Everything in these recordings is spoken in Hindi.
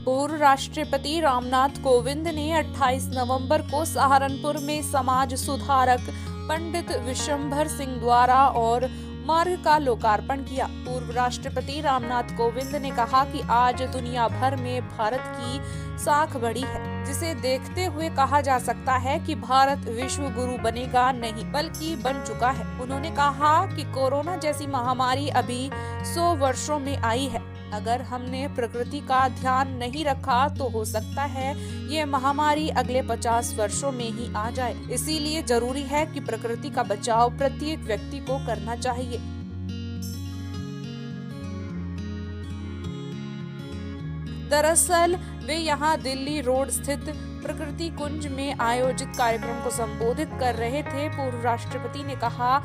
पूर्व राष्ट्रपति रामनाथ कोविंद ने 28 नवंबर को सहारनपुर में समाज सुधारक पंडित विशंभर सिंह द्वारा और मार्ग का लोकार्पण किया। पूर्व राष्ट्रपति रामनाथ कोविंद ने कहा कि आज दुनिया भर में भारत की साख बढ़ी है, जिसे देखते हुए कहा जा सकता है कि भारत विश्व गुरु बनेगा नहीं बल्कि बन चुका है। उन्होंने कहा कि कोरोना जैसी महामारी अभी 100 वर्षों में आई है। अगर हमने प्रकृति का ध्यान नहीं रखा तो हो सकता है ये महामारी अगले 50 वर्षों में ही आ जाए। इसीलिए जरूरी है कि प्रकृति का बचाव प्रत्येक व्यक्ति को करना चाहिए। दरअसल वे यहाँ दिल्ली रोड स्थित प्रकृति कुंज में आयोजित कार्यक्रम को संबोधित कर रहे थे। पूर्व राष्ट्रपति ने कहा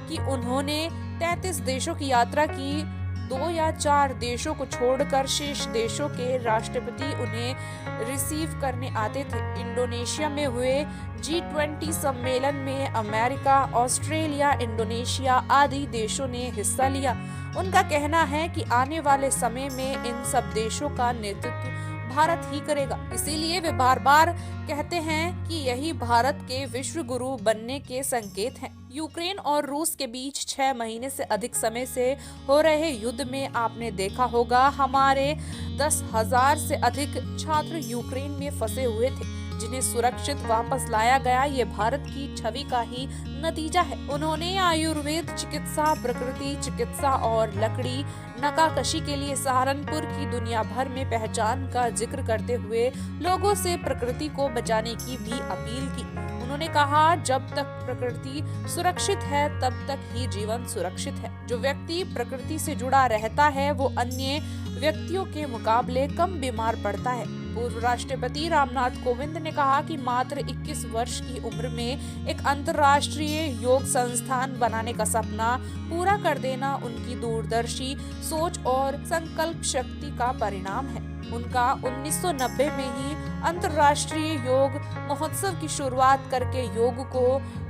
कि उन्होंने 33 देशों की यात्रा की। 2 या 4 देशों को छोड़कर शेष देशों के राष्ट्रपति उन्हें रिसीव करने आते थे। इंडोनेशिया में हुए G20 सम्मेलन में अमेरिका, ऑस्ट्रेलिया, इंडोनेशिया आदि देशों ने हिस्सा लिया। उनका कहना है कि आने वाले समय में इन सब देशों का नेतृत्व भारत ही करेगा। इसीलिए वे बार बार कहते हैं कि यही भारत के विश्व गुरु बनने के संकेत हैं। यूक्रेन और रूस के बीच 6 महीने से अधिक समय से हो रहे युद्ध में आपने देखा होगा हमारे 10,000 से अधिक छात्र यूक्रेन में फंसे हुए थे, जिन्हें सुरक्षित वापस लाया गया। ये भारत की छवि का ही नतीजा है। उन्होंने आयुर्वेद चिकित्सा, प्रकृति चिकित्सा और लकड़ी नकाकशी के लिए सहारनपुर की दुनिया भर में पहचान का जिक्र करते हुए लोगों से प्रकृति को बचाने की भी अपील की। उन्होंने कहा, जब तक प्रकृति सुरक्षित है तब तक ही जीवन सुरक्षित है। जो व्यक्ति प्रकृति से जुड़ा रहता है वो अन्य व्यक्तियों के मुकाबले कम बीमार पड़ता है। पूर्व राष्ट्रपति रामनाथ कोविंद ने कहा कि मात्र 21 वर्ष की उम्र में एक अंतर्राष्ट्रीय योग संस्थान बनाने का सपना पूरा कर देना उनकी दूरदर्शी सोच और संकल्प शक्ति का परिणाम है। उनका 1990 में ही अंतर्राष्ट्रीय योग महोत्सव की शुरुआत करके योग को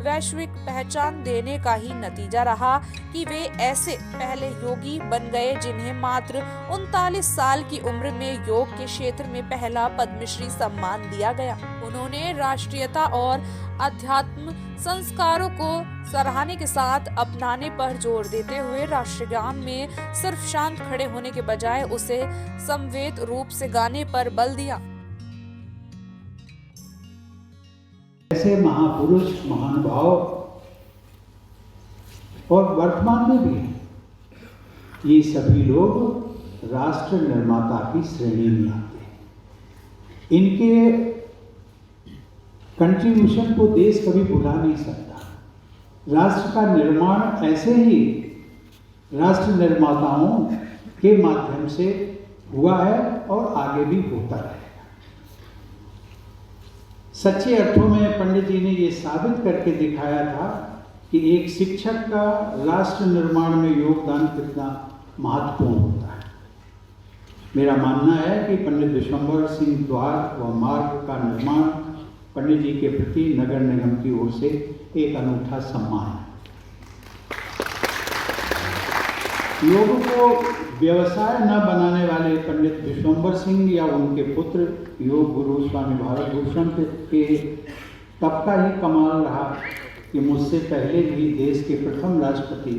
वैश्विक पहचान देने का ही नतीजा रहा कि वे ऐसे पहले योगी बन गए जिन्हें मात्र 39 साल की उम्र में योग के क्षेत्र में पहला पद्मश्री सम्मान दिया गया। उन्होंने राष्ट्रीयता और अध्यात्म संस्कारों को सराहने के साथ अपनाने पर जोर देते हुए राष्ट्रगान में सिर्फ शांत खड़े होने के बजाय उसे संवेद रूप से गाने पर बल दिया। ऐसे महापुरुष, महानुभाव और वर्तमान में भी ये सभी लोग राष्ट्र निर्माता की श्रेणी में आते हैं। इनके कंट्रीब्यूशन को देश कभी भुला नहीं सकता। राष्ट्र का निर्माण ऐसे ही राष्ट्र निर्माताओं के माध्यम से हुआ है और आगे भी होता रहेगा। सच्चे अर्थों में पंडित जी ने ये साबित करके दिखाया था कि एक शिक्षक का राष्ट्र निर्माण में योगदान कितना महत्वपूर्ण होता है। मेरा मानना है कि पंडित विशंभर सिंह द्वार व मार्ग का निर्माण पंडित जी के प्रति नगर निगम की ओर से एक अनूठा सम्मान है। योग को व्यवसाय न बनाने वाले पंडित विशंभर सिंह या उनके पुत्र योग गुरु स्वामी भारत भूषण के तब का ही कमाल रहा कि मुझसे पहले भी देश के प्रथम राष्ट्रपति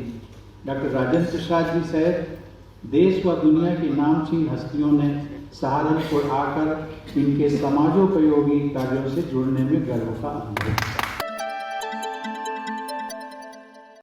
डॉक्टर राजेंद्र प्रसाद जी सहित देश व दुनिया की नामचीन हस्तियों ने सहारनपुर आकर इनके समाजोपयोगी कार्यों से जुड़ने में गर्व का अनुभव किया।